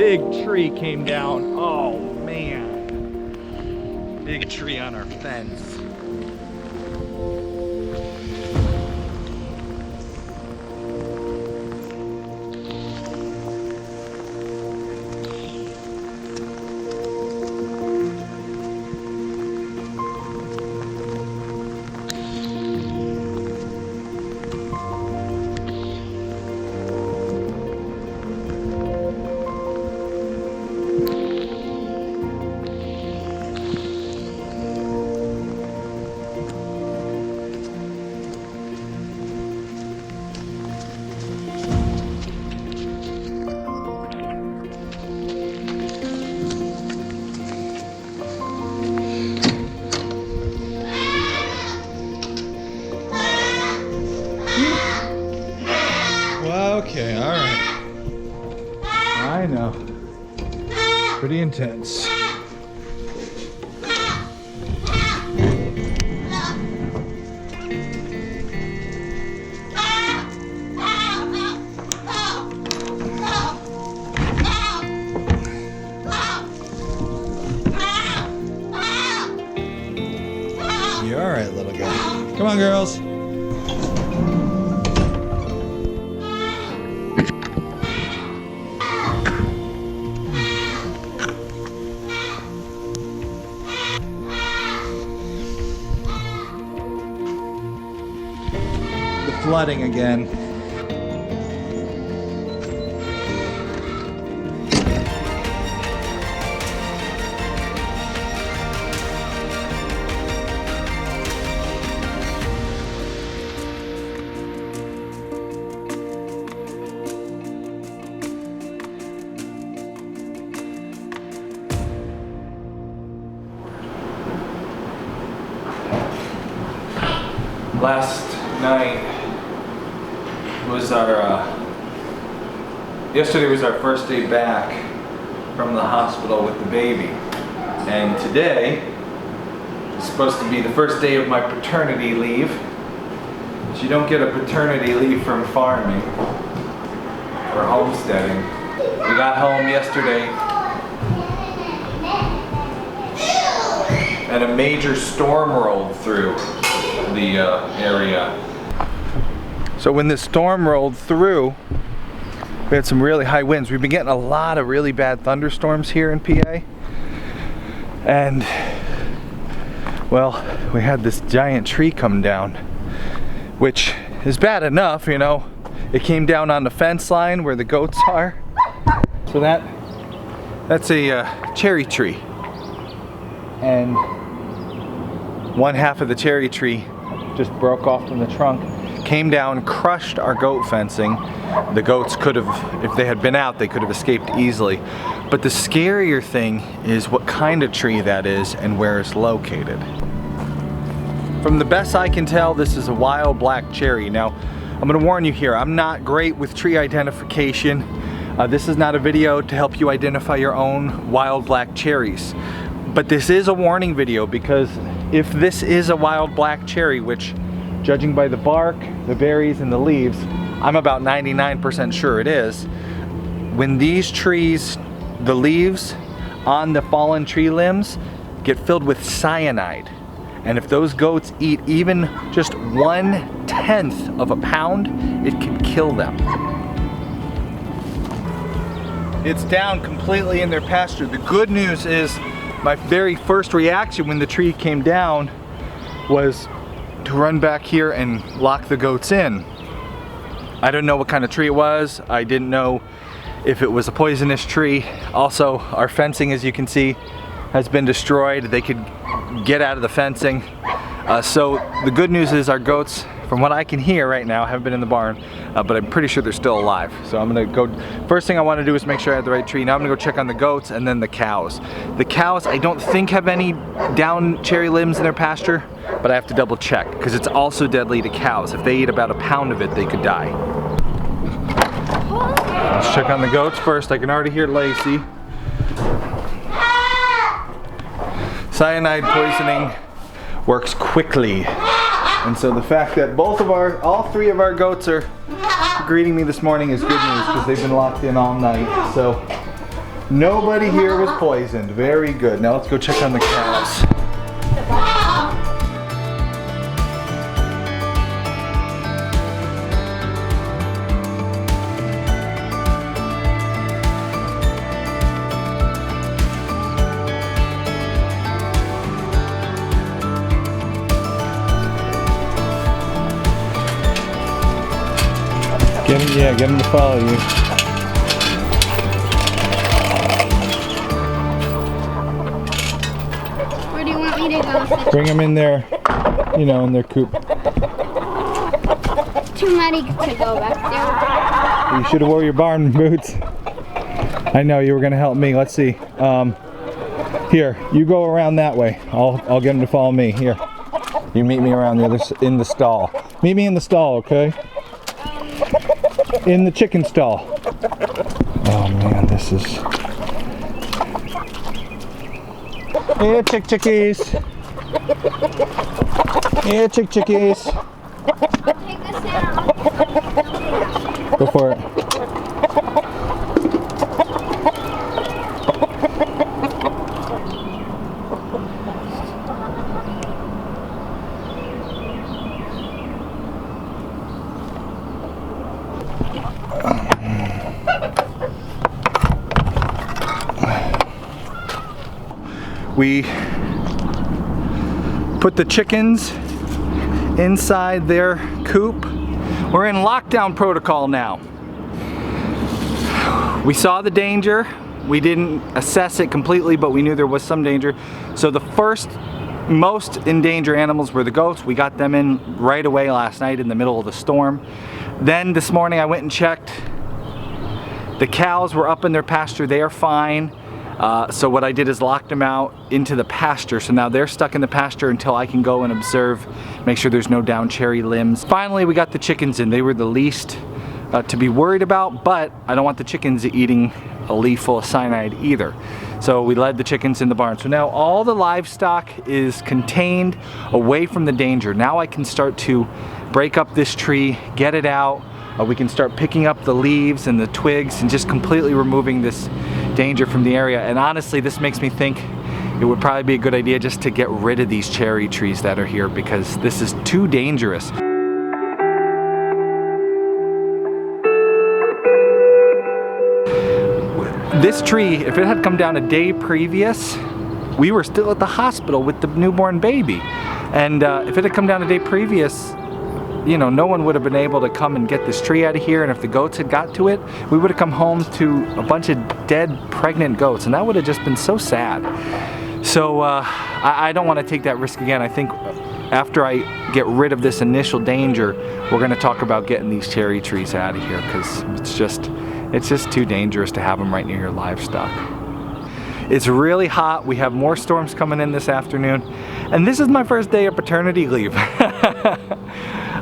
big tree came down. Oh man. Big tree on our fence. Okay, all right. I know. Pretty intense. You all right, little guy? Come on, girls. Flooding again. Last night was yesterday was our first day back from the hospital with the baby, and today is supposed to be the first day of my paternity leave. But you don't get a paternity leave from farming or homesteading. We got home yesterday and a major storm rolled through the area. So when this storm rolled through, we had some really high winds. We've been getting a lot of really bad thunderstorms here in PA. And, well, we had this giant tree come down, which is bad enough, you know. It came down on the fence line where the goats are. So that's a cherry tree. And one half of the cherry tree just broke off from the trunk. Came down, crushed our goat fencing. The goats could have, if they had been out, they could have escaped easily. But the scarier thing is what kind of tree that is and where it's located. From the best I can tell, this is a wild black cherry. Now, I'm gonna warn you here, I'm not great with tree identification. This is not a video to help you identify your own wild black cherries. But this is a warning video, because if this is a wild black cherry, which judging by the bark, the berries, and the leaves, I'm about 99% sure it is. When these trees, the leaves on the fallen tree limbs get filled with cyanide, and if those goats eat even just 1/10 of a pound, it can kill them. It's down completely in their pasture. The good news is, my very first reaction when the tree came down was to run back here and lock the goats in. I didn't know what kind of tree it was. I didn't know if it was a poisonous tree. Also, our fencing, as you can see, has been destroyed. They could get out of the fencing. So the good news is our goats, from what I can hear right now, haven't been in the barn, but I'm pretty sure they're still alive. So I'm gonna go, first thing I wanna do is make sure I have the right tree. Now I'm gonna go check on the goats and then the cows. The cows, I don't think have any down cherry limbs in their pasture, but I have to double check, because it's also deadly to cows. If they eat about a pound of it, they could die. Let's check on the goats first. I can already hear Lacey. Cyanide poisoning works quickly. And so the fact that all three of our goats are greeting me this morning is good news, because they've been locked in all night. So Nobody here was poisoned. Very good. Now let's go check on the cows. Get him to follow you. Where do you want me to go? Bring them in there, you know, in their coop. Too many to go back there. You should have wore your barn boots. I know you were gonna help me. Let's see. Here, you go around that way. I'll get them to follow me. Here, you meet me around the other in the stall. Meet me in the stall, okay? In the chicken stall. Oh man, this is... Here, chickies. Here, chickies. Take this down. Go for it. We put the chickens inside their coop. We're in lockdown protocol now. We saw the danger. We didn't assess it completely, but we knew there was some danger. So the first most in danger animals were the goats. We got them in right away last night in the middle of the storm. Then this morning I went and checked. The cows were up in their pasture. They are fine. So what I did is locked them out into the pasture. So now they're stuck in the pasture until I can go and observe, make sure there's no down cherry limbs. Finally, we got the chickens in. They were the least to be worried about, but I don't want the chickens eating a leaf full of cyanide either. So we led the chickens in the barn. So now all the livestock is contained away from the danger. Now I can start to break up this tree, get it out. We can start picking up the leaves and the twigs and just completely removing this danger from the area. And honestly, this makes me think it would probably be a good idea just to get rid of these cherry trees that are here because this is too dangerous. This tree, if it had come down a day previous, we were still at the hospital with the newborn baby. And if it had come down a day previous, you know, no one would have been able to come and get this tree out of here, and if the goats had got to it, we would have come home to a bunch of dead pregnant goats, and that would have just been so sad. So I don't want to take that risk again. I think after I get rid of this initial danger, we're going to talk about getting these cherry trees out of here because it's just too dangerous to have them right near your livestock. It's really hot. We have more storms coming in this afternoon, and this is my first day of paternity leave.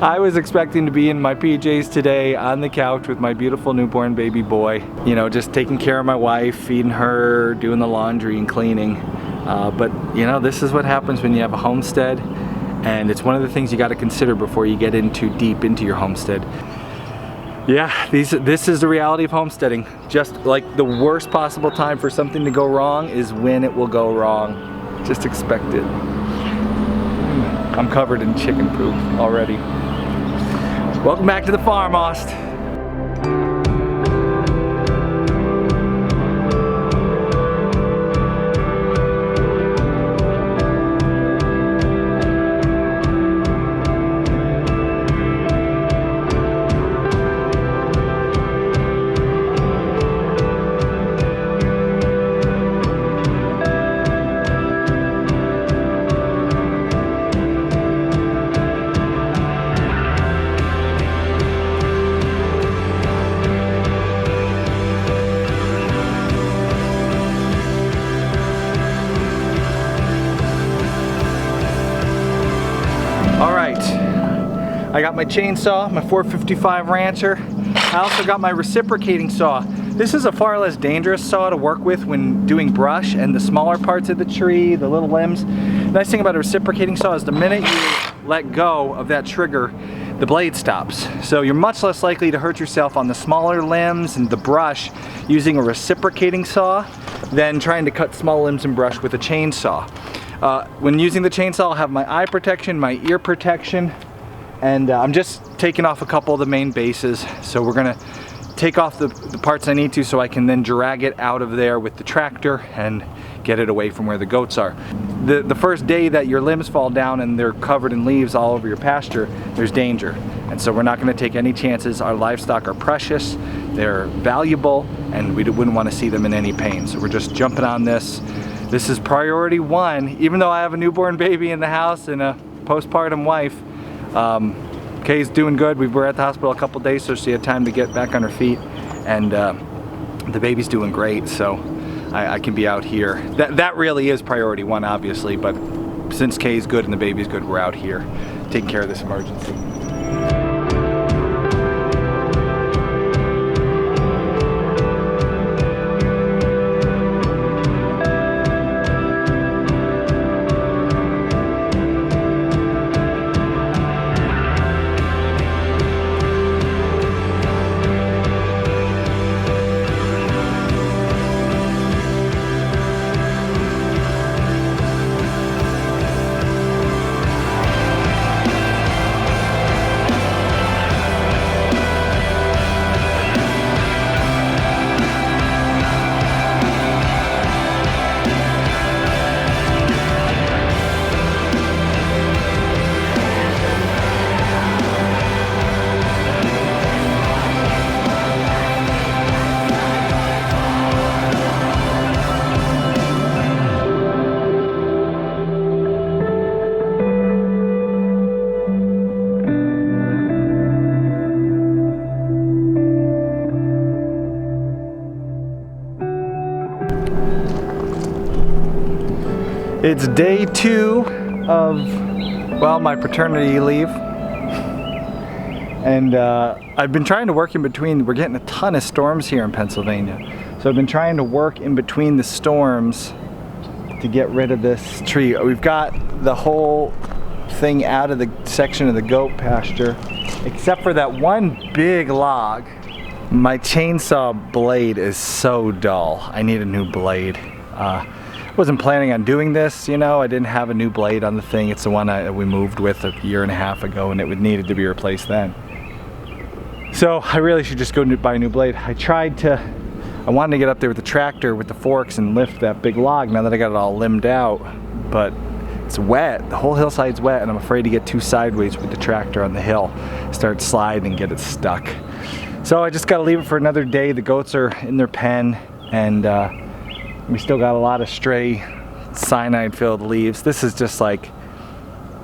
I was expecting to be in my PJs today on the couch with my beautiful newborn baby boy, you know, just taking care of my wife, feeding her, doing the laundry and cleaning. But you know, this is what happens when you have a homestead, and it's one of the things you got to consider before you get deep into your homestead. Yeah, this is the reality of homesteading. Just like the worst possible time for something to go wrong is when it will go wrong. Just expect it. I'm covered in chicken poop already. Welcome back to the farm, Ost. I got my chainsaw, my 455 Rancher. I also got my reciprocating saw. This is a far less dangerous saw to work with when doing brush and the smaller parts of the tree, the little limbs. The nice thing about a reciprocating saw is the minute you let go of that trigger, the blade stops. So you're much less likely to hurt yourself on the smaller limbs and the brush using a reciprocating saw than trying to cut small limbs and brush with a chainsaw. When using the chainsaw, I'll have my eye protection, my ear protection, and I'm just taking off a couple of the main bases. So we're gonna take off the parts I need to so I can then drag it out of there with the tractor and get it away from where the goats are. The first day that your limbs fall down and they're covered in leaves all over your pasture, there's danger. And so we're not gonna take any chances. Our livestock are precious, they're valuable, and we wouldn't wanna see them in any pain. So we're just jumping on this. This is priority one, even though I have a newborn baby in the house and a postpartum wife. Kay's doing good. We were at the hospital a couple days, so she had time to get back on her feet, and the baby's doing great, so I can be out here. That really is priority one, obviously, but since Kay's good and the baby's good, we're out here taking care of this emergency. It's day 2 of, well, my paternity leave. And I've been trying to work in between. We're getting a ton of storms here in Pennsylvania. So I've been trying to work in between the storms to get rid of this tree. We've got the whole thing out of the section of the goat pasture, except for that one big log. My chainsaw blade is so dull. I need a new blade. Wasn't planning on doing this, you know. I didn't have a new blade on the thing. It's the one we moved with a year and a half ago, and it needed to be replaced then. So I really should just go buy a new blade. I wanted to get up there with the tractor with the forks and lift that big log now that I got it all limbed out, but it's wet. The whole hillside's wet, and I'm afraid to get too sideways with the tractor on the hill. Start sliding and get it stuck. So I just gotta leave it for another day. The goats are in their pen, and we still got a lot of stray cyanide-filled leaves. This is just like,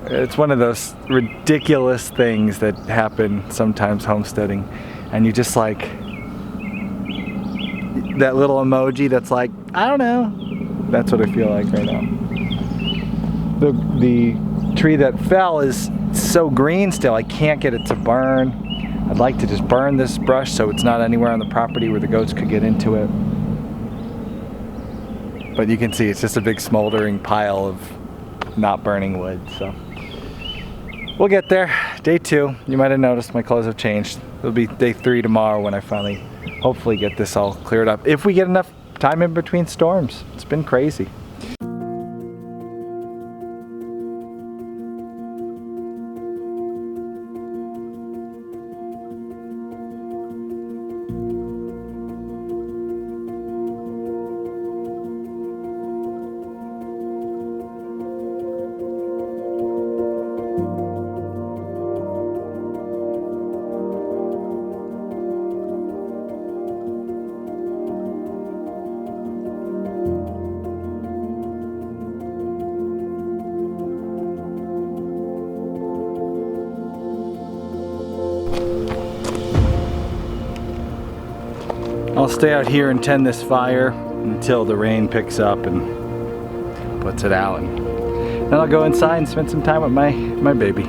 it's one of those ridiculous things that happen sometimes homesteading, and you just like, that little emoji that's like, I don't know. That's what I feel like right now. The tree that fell is so green still, I can't get it to burn. I'd like to just burn this brush so it's not anywhere on the property where the goats could get into it. But you can see it's just a big smoldering pile of not burning wood, so. We'll get there. Day 2, you might have noticed my clothes have changed. It'll be day 3 tomorrow when I finally, hopefully get this all cleared up. If we get enough time in between storms. It's been crazy. I'll stay out here and tend this fire until the rain picks up and puts it out, and then I'll go inside and spend some time with my baby.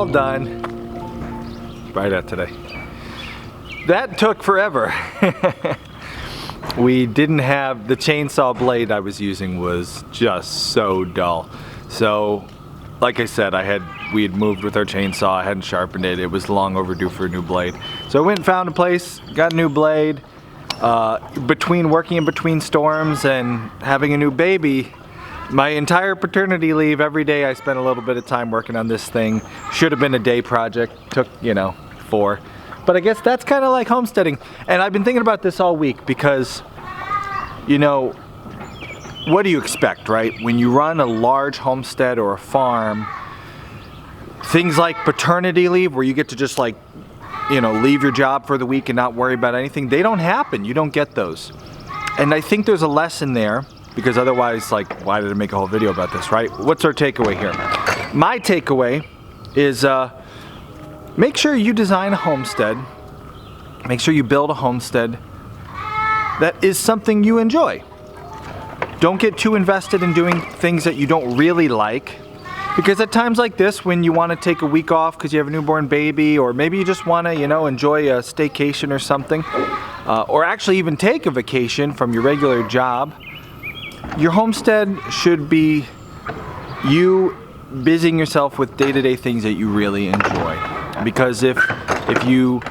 all done. Bright out today. That took forever. We didn't have, the chainsaw blade I was using was just so dull. So, like I said, we had moved with our chainsaw, I hadn't sharpened it, it was long overdue for a new blade. So I went and found a place, got a new blade. Between working in between storms and having a new baby, my entire paternity leave, every day I spent a little bit of time working on this thing. Should have been a day project, took, 4. But I guess that's kind of like homesteading. And I've been thinking about this all week because, what do you expect, right? When you run a large homestead or a farm, things like paternity leave where you get to just leave your job for the week and not worry about anything, they don't happen. You don't get those. And I think there's a lesson there because otherwise, why did I make a whole video about this, right? What's our takeaway here? My takeaway is make sure you design a homestead, make sure you build a homestead that is something you enjoy. Don't get too invested in doing things that you don't really like, because at times like this, when you want to take a week off because you have a newborn baby, or maybe you just want to, enjoy a staycation or something, or actually even take a vacation from your regular job, your homestead should be you busying yourself with day-to-day things that you really enjoy. Because if you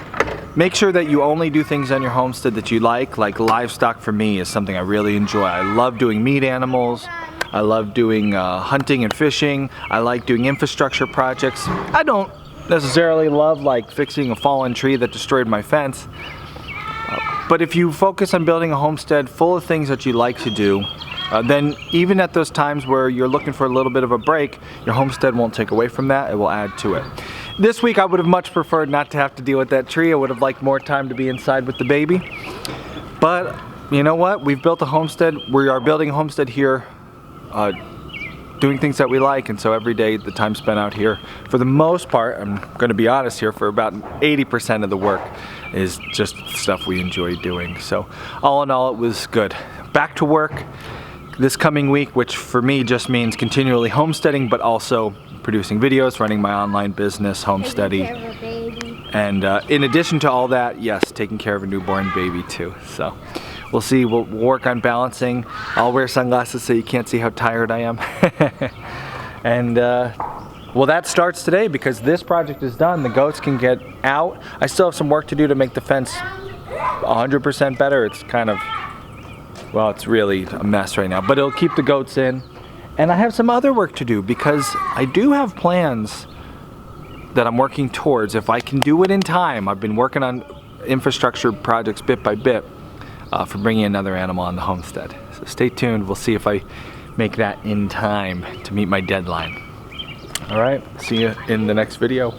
make sure that you only do things on your homestead that you like livestock for me is something I really enjoy. I love doing meat animals. I love doing hunting and fishing. I like doing infrastructure projects. I don't necessarily love fixing a fallen tree that destroyed my fence. But if you focus on building a homestead full of things that you like to do, then even at those times where you're looking for a little bit of a break, your homestead won't take away from that, it will add to it. This week I would have much preferred not to have to deal with that tree. I would have liked more time to be inside with the baby. But you know what? We've built a homestead. We are building a homestead here, doing things that we like, and so every day the time spent out here, for the most part, I'm going to be honest here, for about 80% of the work is just stuff we enjoy doing. So all in all, it was good. Back to work this coming week, which for me just means continually homesteading, but also producing videos, running my online business, Homesteady. And in addition to all that, yes, taking care of a newborn baby too. So we'll see, we'll work on balancing. I'll wear sunglasses so you can't see how tired I am. And well, that starts today because this project is done. The goats can get out. I still have some work to do to make the fence 100% better. It's kind of, well, it's really a mess right now, but it'll keep the goats in. And I have some other work to do because I do have plans that I'm working towards. If I can do it in time, I've been working on infrastructure projects bit by bit for bringing another animal on the homestead. So stay tuned, we'll see if I make that in time to meet my deadline. All right, see you in the next video.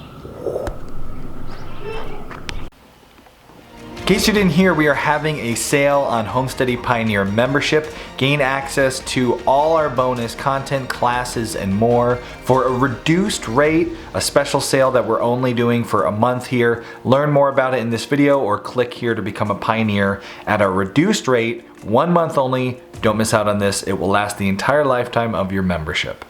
In case you didn't hear, we are having a sale on Homesteady Pioneer membership. Gain access to all our bonus content, classes, and more for a reduced rate, a special sale that we're only doing for a month here. Learn more about it in this video or click here to become a Pioneer at a reduced rate, 1 month only. Don't miss out on this. It will last the entire lifetime of your membership.